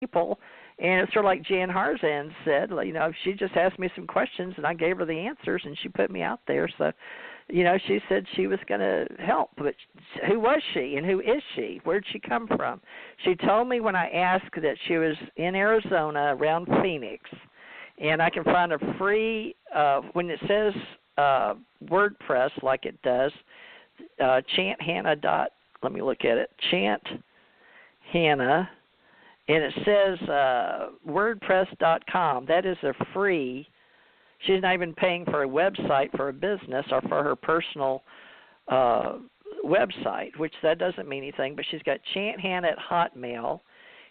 people. And it's sort of like Jan Harzan said, she just asked me some questions, and I gave her the answers, and she put me out there. So, she said she was going to help. But who was she, and who is she? Where'd she come from? She told me when I asked that she was in Arizona around Phoenix. And I can find a free, when it says WordPress like it does, let me look at it, Chant Hannah. And it says WordPress.com. That is a free. She's not even paying for a website for a business or for her personal website, which that doesn't mean anything. But she's got Chant Hannah at Hotmail.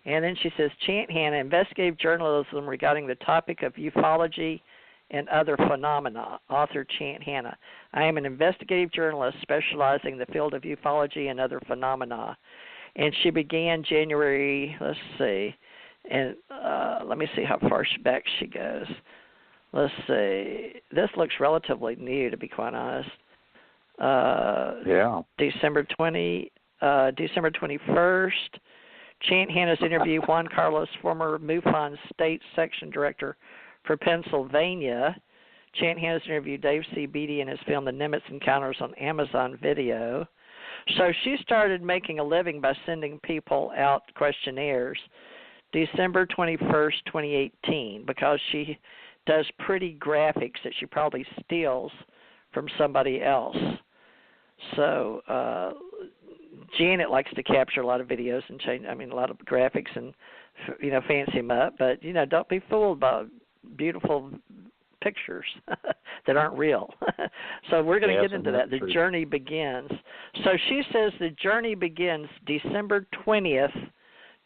And then she says, Chant Hannah, investigative journalism regarding the topic of ufology and other phenomena. Author Chant Hannah. I am an investigative journalist specializing in the field of ufology and other phenomena. And she began January, let's see, and let me see how far back she goes. Let's see. This looks relatively new, to be quite honest. December 21st. Chant Hannah's interview Juan Carlos, former MUFON State Section Director for Pennsylvania. Chant Hannah's interview Dave C. Beatty in his film The Nimitz Encounters on Amazon Video. So she started making a living by sending people out questionnaires December 21st, 2018, because she does pretty graphics that she probably steals from somebody else. So Janet likes to capture a lot of videos and a lot of graphics and, fancy them up. But, don't be fooled by beautiful pictures that aren't real. So we're going to get into that. The journey begins. So she says the journey begins December 20th,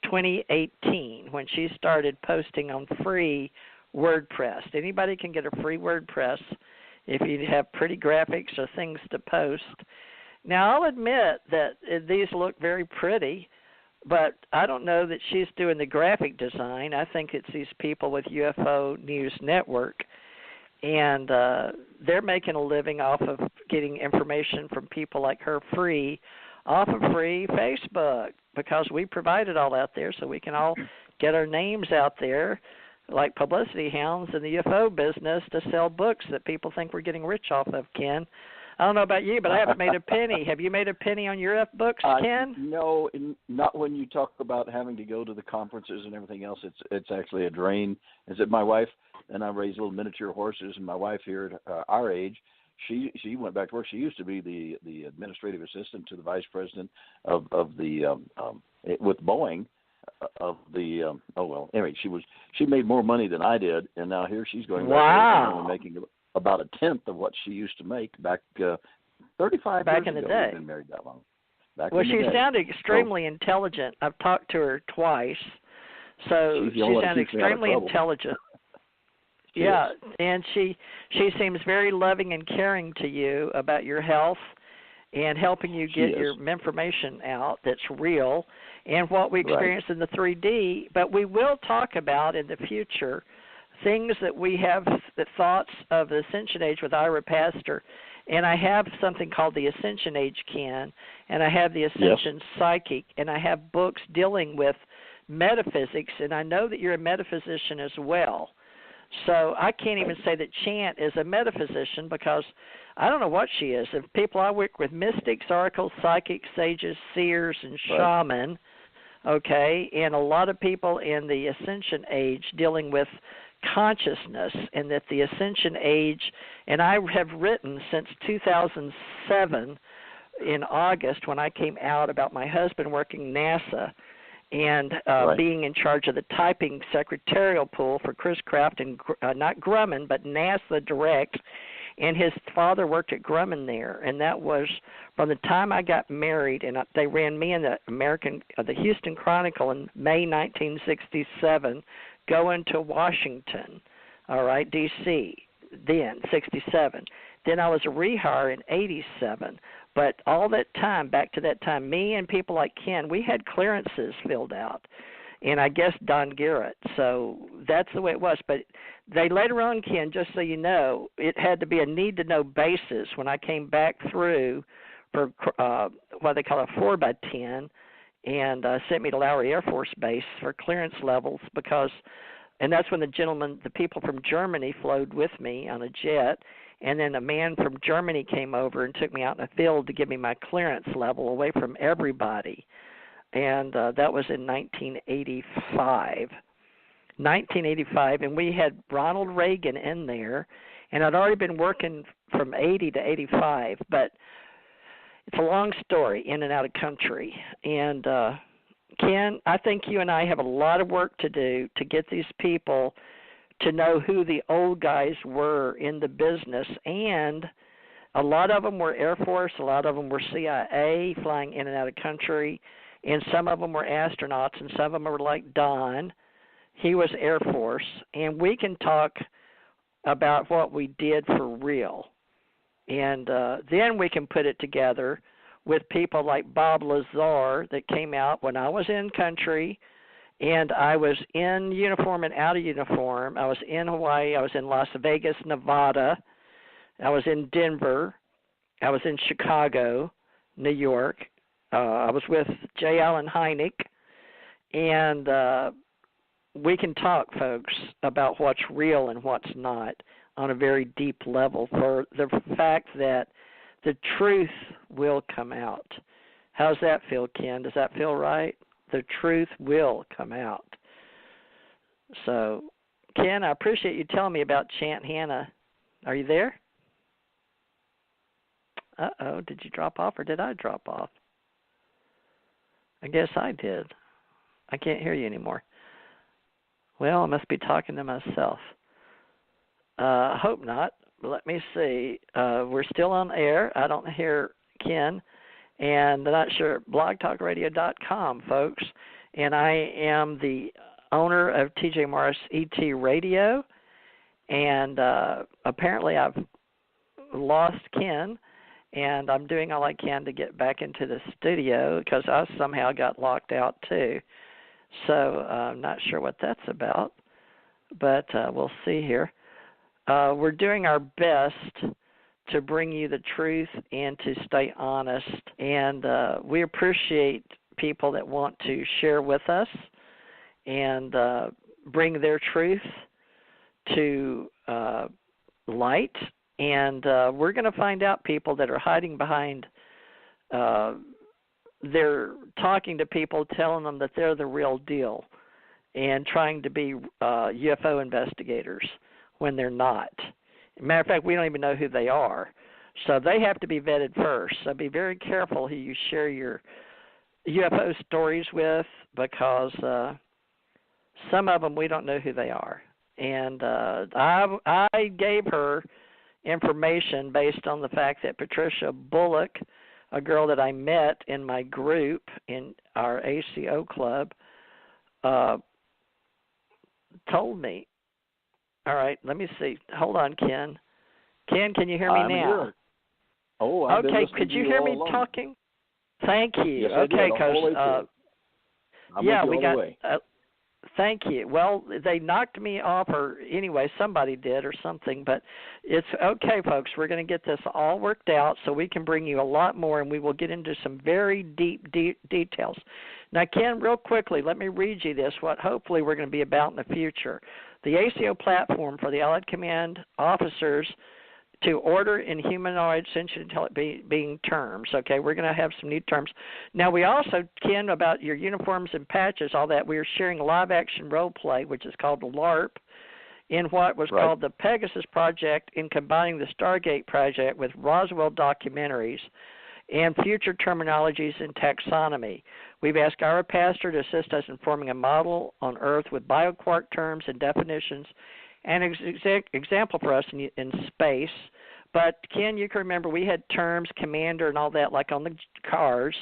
2018, when she started posting on free WordPress. Anybody can get a free WordPress if you have pretty graphics or things to post. Now, I'll admit that these look very pretty, but I don't know that she's doing the graphic design. I think it's these people with UFO News Network. And they're making a living off of getting information from people like her off of free Facebook, because we provide it all out there so we can all get our names out there like publicity hounds in the UFO business to sell books that people think we're getting rich off of, Ken. I don't know about you, but I haven't made a penny. Have you made a penny on your books, Ken? No, not when you talk about having to go to the conferences and everything else. It's actually a drain. Is it my wife? And I raise little miniature horses, and my wife here at our age, she went back to work. She used to be the administrative assistant to the vice president of the with Boeing anyway, she made more money than I did, and now here she's going back to work and only making about a tenth of what she used to make back 35 back years in the ago. day. We've been married that long. She sounded extremely intelligent. I've talked to her twice, so she sounded extremely intelligent. Yeah, and she seems very loving and caring to you about your health and helping you get your information out that's real and what we experience in the 3D. But we will talk about in the future things that we have, the thoughts of the Ascension Age with Ira Pastor. And I have something called the Ascension Age, Ken, and I have the Ascension Psychic, and I have books dealing with metaphysics, and I know that you're a metaphysician as well. So I can't even say that Chant is a metaphysician because I don't know what she is. If people I work with, mystics, oracles, psychics, sages, seers, and shaman, and a lot of people in the Ascension Age dealing with consciousness, and that the Ascension Age, and I have written since 2007 in August when I came out about my husband working NASA and being in charge of the typing secretarial pool for Chris Kraft and not Grumman, but NASA Direct, and his father worked at Grumman there, and that was from the time I got married, and they ran me in the Houston Chronicle in May 1967, going to Washington, D.C., then, 67. Then I was a rehire in 87. But all that time, back to that time, me and people like Ken, we had clearances filled out, and I guess Don Garrett. So that's the way it was. But they later on, Ken, just so you know, it had to be a need-to-know basis when I came back through for what they call a 4x10, and sent me to Lowry Air Force Base for clearance levels and that's when the people from Germany flowed with me on a jet, and then a man from Germany came over and took me out in the field to give me my clearance level away from everybody, and that was in 1985. 1985, and we had Ronald Reagan in there, and I'd already been working from 80 to 85, but it's a long story, in and out of country. And Ken, I think you and I have a lot of work to do to get these people to know who the old guys were in the business, and a lot of them were Air Force, a lot of them were CIA, flying in and out of country, and some of them were astronauts, and some of them were like Don. He was Air Force, and we can talk about what we did for real. And then we can put it together with people like Bob Lazar that came out when I was in country, and I was in uniform and out of uniform. I was in Hawaii. I was in Las Vegas, Nevada. I was in Denver. I was in Chicago, New York. I was with J. Allen Hynek, and we can talk, folks, about what's real and what's not on a very deep level, for the fact that the truth will come out. How's that feel, Ken? Does that feel right? The truth will come out. So, Ken, I appreciate you telling me about Chant Hannah. Are you there? Uh-oh, did you drop off or did I drop off? I guess I did. I can't hear you anymore. Well, I must be talking to myself. Hope not. Let me see. We're still on air. I don't hear Ken, and I'm not sure. blogtalkradio.com, folks. And I am the owner of TJ Morris ET Radio, and apparently I've lost Ken, and I'm doing all I can to get back into the studio because I somehow got locked out too. So I'm not sure what that's about, but we'll see here. We're doing our best to bring you the truth and to stay honest, and we appreciate people that want to share with us and bring their truth to light, and we're going to find out people that are hiding behind they're talking to people, telling them that they're the real deal and trying to be UFO investigators when they're not. Matter of fact, we don't even know who they are. So they have to be vetted first. So be very careful who you share your UFO stories with, because some of them we don't know who they are. And I gave her information based on the fact that Patricia Bullock, a girl that I met in my group in our ACO club, told me. All right, let me see. Hold on, Ken. Ken, can you hear me now? Here. Oh, I've been listening could to you hear me along. talking? Thank you. Yes, okay, because we got. Thank you. Well, they knocked me off, or anyway, somebody did or something, but it's okay, folks. We're going to get this all worked out so we can bring you a lot more, and we will get into some very deep details. Now, Ken, real quickly, let me read you this, what hopefully we're going to be about in the future. The ACO platform for the Allied Command officers to order in humanoid sentient being terms. Okay, we're going to have some new terms. Now, we also, Ken, about your uniforms and patches, all that, we are sharing live action role play, which is called the LARP, in what was called the Pegasus Project, in combining the Stargate Project with Roswell documentaries and future terminologies in taxonomy. We've asked our pastor to assist us in forming a model on Earth with bioquark terms and definitions, and example for us in space. But, Ken, you can remember we had terms, commander, and all that, like on the cars.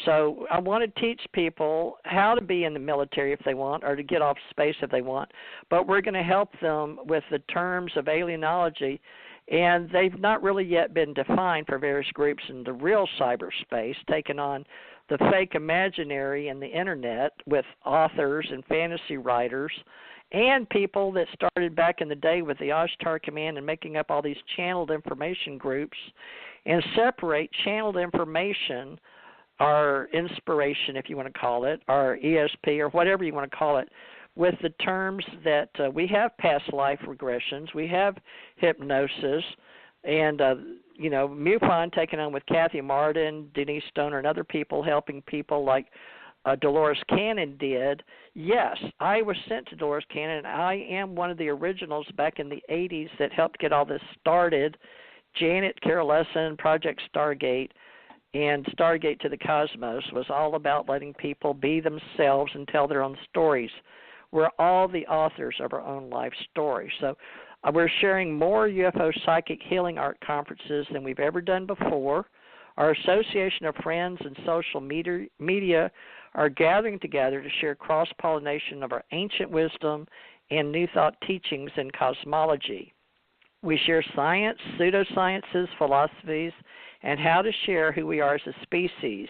So I want to teach people how to be in the military if they want, or to get off space if they want. But we're going to help them with the terms of alienology, and they've not really yet been defined for various groups in the real cyberspace, taking on the fake imaginary and the Internet with authors and fantasy writers, and people that started back in the day with the Ashtar Command and making up all these channeled information groups, and separate channeled information our inspiration, if you want to call it, our ESP, or whatever you want to call it, with the terms that we have past life regressions, we have hypnosis, and MUFON taken on with Kathy Martin, Denise Stoner, and other people helping people like Dolores Cannon did. Yes, I was sent to Dolores Cannon, and I am one of the originals back in the 80s that helped get all this started. Janet Carolesson, Project Stargate, and Stargate to the Cosmos was all about letting people be themselves and tell their own stories. We're all the authors of our own life story. So we're sharing more UFO psychic healing art conferences than we've ever done before. Our association of friends and social media are gathering together to share cross-pollination of our ancient wisdom and new thought teachings in cosmology. We share science, pseudosciences, philosophies, and how to share who we are as a species.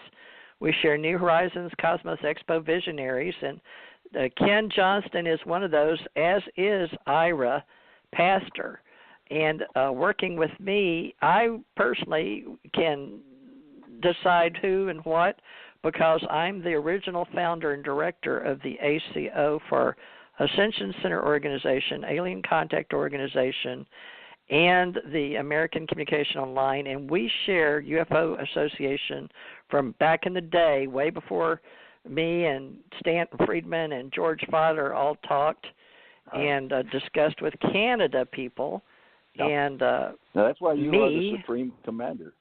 We share New Horizons Cosmos Expo visionaries, and Ken Johnston is one of those, as is Ira Pastor. And working with me, I personally can decide who and what, because I'm the original founder and director of the ACO for Ascension Center Organization, Alien Contact Organization, and the American Communication Online, and we share UFO Association from back in the day, way before me and Stanton Friedman and George Feiler all talked and discussed with Canada people. Yep. And now that's why you are the Supreme Commander.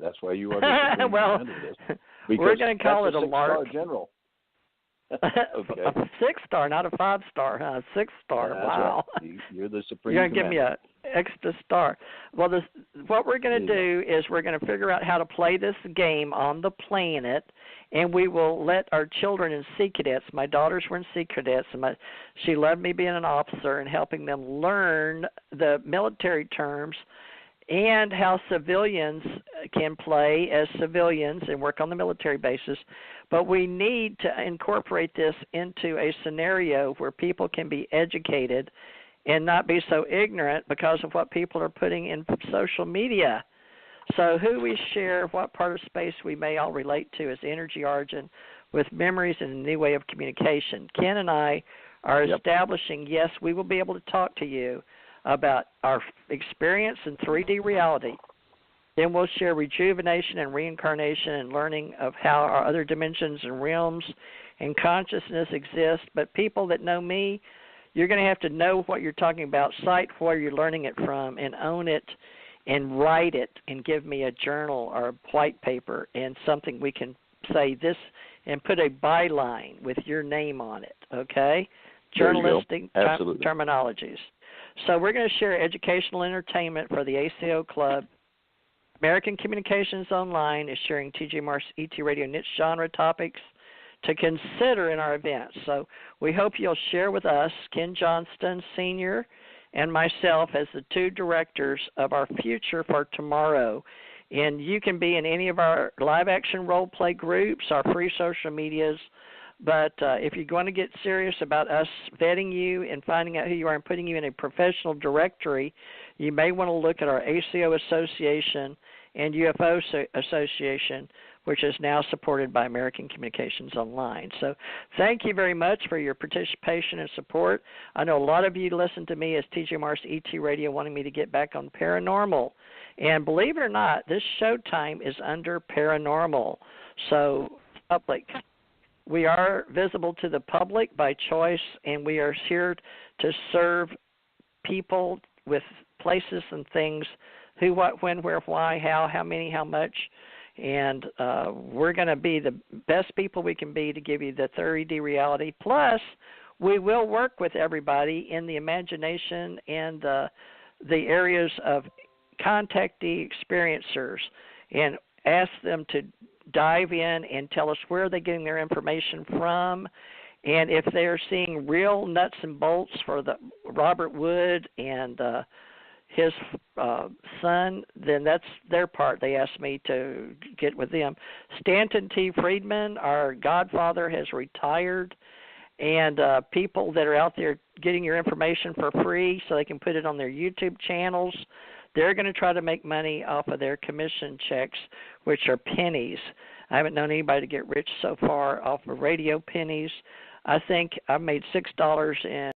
That's why you are the Supreme Commander. We're going to call it a lark. General. Okay. A 6-star, not a 5-star, huh? 6-star. Wow. Right. You're the Supreme You're going to give Commander. me an extra star. Well, what we're going to do is we're going to figure out how to play this game on the planet, and we will let our children in Sea Cadets. My daughters were in Sea Cadets, and she loved me being an officer and helping them learn the military terms and how civilians can play as civilians and work on the military bases. But we need to incorporate this into a scenario where people can be educated and not be so ignorant because of what people are putting in social media. So who we share, what part of space we may all relate to as energy origin with memories and a new way of communication. Ken and I are establishing, yes, we will be able to talk to you about our experience in 3D reality. Then we'll share rejuvenation and reincarnation and learning of how our other dimensions and realms and consciousness exist. But people that know me, you're going to have to know what you're talking about, cite where you're learning it from, and own it and write it and give me a journal or a white paper and something we can say this and put a byline with your name on it, okay? Journalistic terminologies. So we're going to share educational entertainment for the ACO Club. American Communications Online is sharing TJ Mars ET Radio niche genre topics to consider in our events. So we hope you'll share with us, Ken Johnston Sr. and myself, as the two directors of our future for tomorrow. And you can be in any of our live-action role-play groups, our free social medias. But if you're going to get serious about us vetting you and finding out who you are and putting you in a professional directory, you may want to look at our ACO Association and UFO Association, which is now supported by American Communications Online. So thank you very much for your participation and support. I know a lot of you listen to me as TJ Mars ET Radio wanting me to get back on paranormal. And believe it or not, this showtime is under paranormal. So public. We are visible to the public by choice, and we are here to serve people with places and things, who, what, when, where, why, how many, how much. And we're going to be the best people we can be to give you the 3D reality. Plus, we will work with everybody in the imagination and the areas of contactee experiencers and ask them to dive in and tell us where they're getting their information from. And if they're seeing real nuts and bolts for the Robert Wood and his son, then that's their part. They asked me to get with them. Stanton T. Friedman, our godfather, has retired, and people that are out there getting your information for free so they can put it on their YouTube channels, they're going to try to make money off of their commission checks, which are pennies. I haven't known anybody to get rich so far off of radio pennies. I think I made $6 in